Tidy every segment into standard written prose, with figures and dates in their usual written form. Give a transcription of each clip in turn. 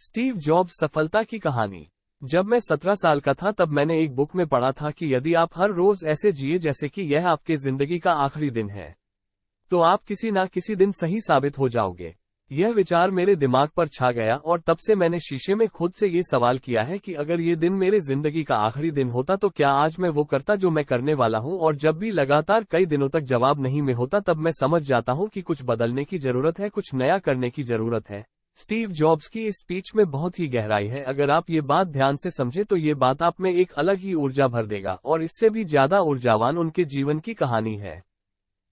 Steve jobs सफलता की कहानी। जब मैं 17 साल का था तब मैंने एक बुक में पढ़ा था कि यदि आप हर रोज ऐसे जिए जैसे कि यह आपके जिंदगी का आखिरी दिन है, तो आप किसी ना किसी दिन सही साबित हो जाओगे। यह विचार मेरे दिमाग पर छा गया और तब से मैंने शीशे में खुद से ये सवाल किया है कि अगर ये दिन मेरे जिंदगी का आखिरी दिन होता तो क्या आज मैं वो करता जो मैं करने वाला हूँ। और जब भी लगातार कई दिनों तक जवाब नहीं में होता तब मैं समझ जाता हूँ कि कुछ बदलने की जरूरत है, कुछ नया करने की जरूरत है। स्टीव जॉब्स की इस स्पीच में बहुत ही गहराई है। अगर आप ये बात ध्यान से समझे तो ये बात आप में एक अलग ही ऊर्जा भर देगा और इससे भी ज्यादा ऊर्जावान उनके जीवन की कहानी है।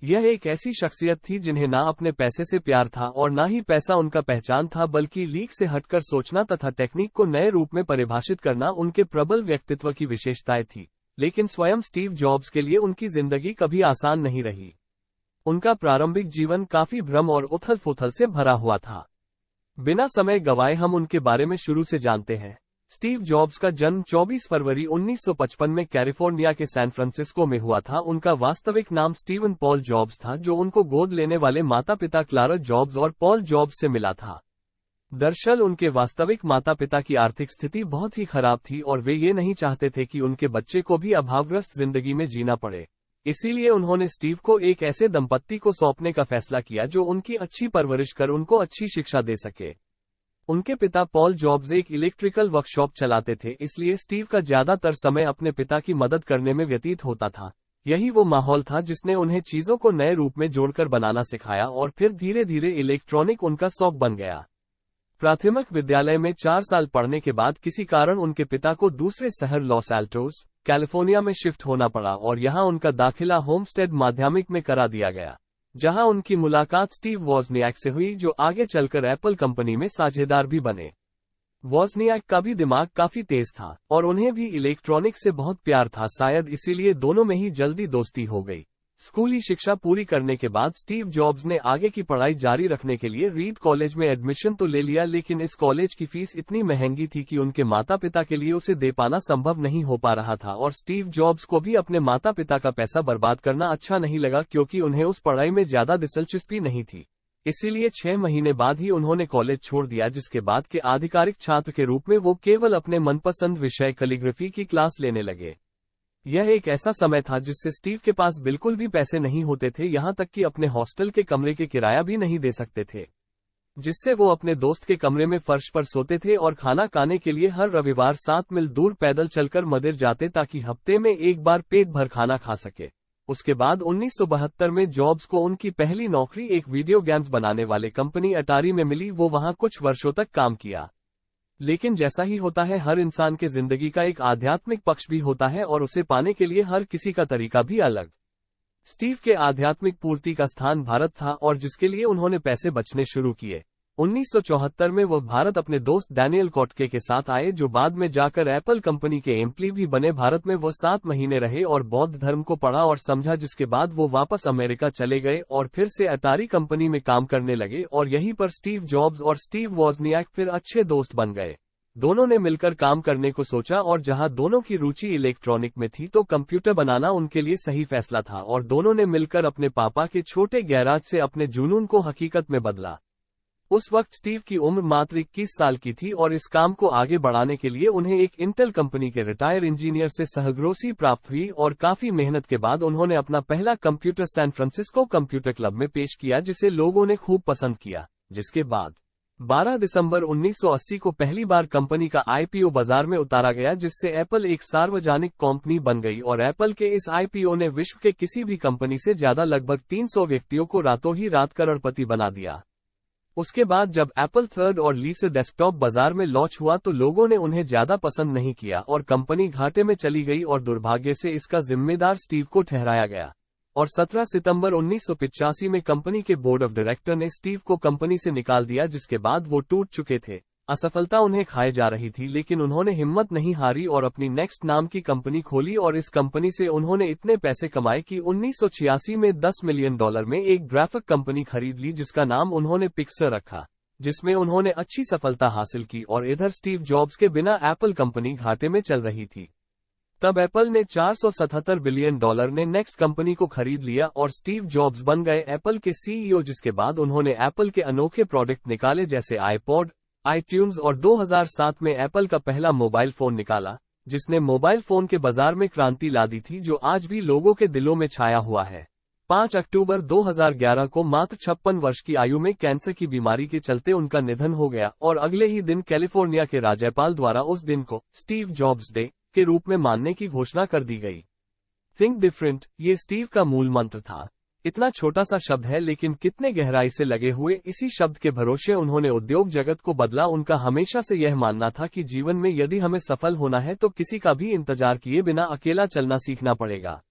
यह एक ऐसी शख्सियत थी जिन्हें ना अपने पैसे से प्यार था और ना ही पैसा उनका पहचान था, बल्कि लीक से हटकर सोचना तथा टेक्निक को नए रूप में परिभाषित करना उनके प्रबल व्यक्तित्व की विशेषताएं थी। लेकिन स्वयं स्टीव जॉब्स के लिए उनकी जिंदगी कभी आसान नहीं रही। उनका प्रारंभिक जीवन काफी भ्रम और उथल-पुथल से भरा हुआ था। बिना समय गवाए हम उनके बारे में शुरू से जानते हैं। स्टीव जॉब्स का जन्म 24 फरवरी 1955 में कैलिफोर्निया के सैन फ्रांसिस्को में हुआ था। उनका वास्तविक नाम स्टीवन पॉल जॉब्स था, जो उनको गोद लेने वाले माता पिता क्लारा जॉब्स और पॉल जॉब्स से मिला था। दरअसल उनके वास्तविक माता पिता की आर्थिक स्थिति बहुत ही खराब थी और वे ये नहीं चाहते थे कि उनके बच्चे को भी अभावग्रस्त जिंदगी में जीना पड़े। इसीलिए उन्होंने स्टीव को एक ऐसे दंपत्ति को सौंपने का फैसला किया जो उनकी अच्छी परवरिश कर उनको अच्छी शिक्षा दे सके। उनके पिता पॉल जॉब्स एक इलेक्ट्रिकल वर्कशॉप चलाते थे, इसलिए स्टीव का ज्यादातर समय अपने पिता की मदद करने में व्यतीत होता था। यही वो माहौल था जिसने उन्हें चीजों को नए रूप में जोड़कर बनाना सिखाया और फिर धीरे धीरे इलेक्ट्रॉनिक उनका शौक बन गया। प्राथमिक विद्यालय में 4 साल पढ़ने के बाद किसी कारण उनके पिता को दूसरे शहर लॉस एल्टोस, कैलिफोर्निया में शिफ्ट होना पड़ा और यहां उनका दाखिला होमस्टेड माध्यमिक में करा दिया गया, जहां उनकी मुलाकात स्टीव वॉज़नियाक से हुई, जो आगे चलकर एप्पल कंपनी में साझेदार भी बने। वॉज़नियाक का भी दिमाग काफी तेज था और उन्हें भी इलेक्ट्रॉनिक से बहुत प्यार था, शायद इसीलिए दोनों में ही जल्दी दोस्ती हो गई। स्कूली शिक्षा पूरी करने के बाद स्टीव जॉब्स ने आगे की पढ़ाई जारी रखने के लिए रीड कॉलेज में एडमिशन तो ले लिया, लेकिन इस कॉलेज की फीस इतनी महंगी थी कि उनके माता पिता के लिए उसे दे पाना संभव नहीं हो पा रहा था और स्टीव जॉब्स को भी अपने माता पिता का पैसा बर्बाद करना अच्छा नहीं लगा, क्योंकि उन्हें उस पढ़ाई में ज्यादा दिलचस्पी नहीं थी। इसीलिए 6 महीने बाद ही उन्होंने कॉलेज छोड़ दिया, जिसके बाद के आधिकारिक छात्र के रूप में वो केवल अपने मनपसंद विषय कैलीग्राफी की क्लास लेने लगे। यह एक ऐसा समय था जिससे स्टीव के पास बिल्कुल भी पैसे नहीं होते थे, यहां तक कि अपने हॉस्टल के कमरे के किराया भी नहीं दे सकते थे, जिससे वो अपने दोस्त के कमरे में फर्श पर सोते थे और खाना खाने के लिए हर रविवार 7 मील दूर पैदल चलकर मंदिर जाते ताकि हफ्ते में एक बार पेट भर खाना खा सके। उसके बाद 1972 में जॉब्स को उनकी पहली नौकरी एक वीडियो गेम्स बनाने वाले कंपनी अटारी में मिली। वो वहां कुछ वर्षों तक काम किया, लेकिन जैसा ही होता है हर इंसान के जिंदगी का एक आध्यात्मिक पक्ष भी होता है और उसे पाने के लिए हर किसी का तरीका भी अलग। स्टीव के आध्यात्मिक पूर्ति का स्थान भारत था और जिसके लिए उन्होंने पैसे बचने शुरू किए। 1974 में वह भारत अपने दोस्त डैनियल कोटके के साथ आए, जो बाद में जाकर एप्पल कंपनी के एम्प्लॉय भी बने। भारत में वो 7 महीने रहे और बौद्ध धर्म को पढ़ा और समझा, जिसके बाद वो वापस अमेरिका चले गए और फिर से अटारी कंपनी में काम करने लगे और यहीं पर स्टीव जॉब्स और स्टीव वॉज़नियाक फिर अच्छे दोस्त बन गए। दोनों ने मिलकर काम करने को सोचा और जहां दोनों की रुचि इलेक्ट्रॉनिक में थी तो कंप्यूटर बनाना उनके लिए सही फैसला था और दोनों ने मिलकर अपने पापा के छोटे गैराज से अपने जुनून को हकीकत में बदला। उस वक्त स्टीव की उम्र मात्र 21 साल की थी और इस काम को आगे बढ़ाने के लिए उन्हें एक इंटेल कंपनी के रिटायर इंजीनियर से सहग्रोसी प्राप्त हुई और काफी मेहनत के बाद उन्होंने अपना पहला computer San Francisco computer club में पेश किया, जिसे लोगों ने खूब पसंद किया। जिसके बाद 12 दिसंबर 1980 को पहली बार कंपनी का आईपीओ बाजार में उतारा गया, जिससे एप्पल एक सार्वजनिक कंपनी बन गई और एप्पल के इस आईपीओ ने विश्व के किसी भी कंपनी से ज्यादा लगभग 300 व्यक्तियों को रातों ही रात करोड़पति बना दिया। उसके बाद जब एप्पल थर्ड और लीसे डेस्कटॉप बाजार में लॉन्च हुआ तो लोगों ने उन्हें ज्यादा पसंद नहीं किया और कंपनी घाटे में चली गई और दुर्भाग्य से इसका जिम्मेदार स्टीव को ठहराया गया। और 17 सितंबर 1985 में कंपनी के बोर्ड ऑफ डायरेक्टर ने स्टीव को कंपनी से निकाल दिया, जिसके बाद वो टूट चुके थे। असफलता उन्हें खाए जा रही थी, लेकिन उन्होंने हिम्मत नहीं हारी और अपनी नेक्स्ट नाम की कंपनी खोली और इस कंपनी से उन्होंने इतने पैसे कमाए कि 1986 में $10 मिलियन में एक ग्राफिक कंपनी खरीद ली, जिसका नाम उन्होंने पिक्सर रखा, जिसमें उन्होंने अच्छी सफलता हासिल की। और इधर स्टीव जॉब्स के बिना एप्पल कंपनी घाटे में चल रही थी। तब एप्पल ने $477 बिलियन ने नेक्स्ट कंपनी को खरीद लिया और स्टीव जॉब्स बन गए एप्पल के सीईओ, जिसके बाद उन्होंने एप्पल के अनोखे प्रोडक्ट निकाले जैसे आईपॉड, आईट्यून्स और 2007 में एप्पल का पहला मोबाइल फोन निकाला, जिसने मोबाइल फोन के बाजार में क्रांति ला दी थी, जो आज भी लोगों के दिलों में छाया हुआ है। 5 अक्टूबर 2011 को मात्र 56 वर्ष की आयु में कैंसर की बीमारी के चलते उनका निधन हो गया और अगले ही दिन कैलिफोर्निया के राज्यपाल द्वारा उस दिन को स्टीव जॉब्स डे के रूप में मानने की घोषणा कर दी गई। थिंक डिफरेंट, ये स्टीव का मूल मंत्र था। इतना छोटा सा शब्द है, लेकिन कितने गहराई से लगे हुए इसी शब्द के भरोसे उन्होंने उद्योग जगत को बदला। उनका हमेशा से यह मानना था कि जीवन में यदि हमें सफल होना है तो किसी का भी इंतजार किए बिना अकेला चलना सीखना पड़ेगा।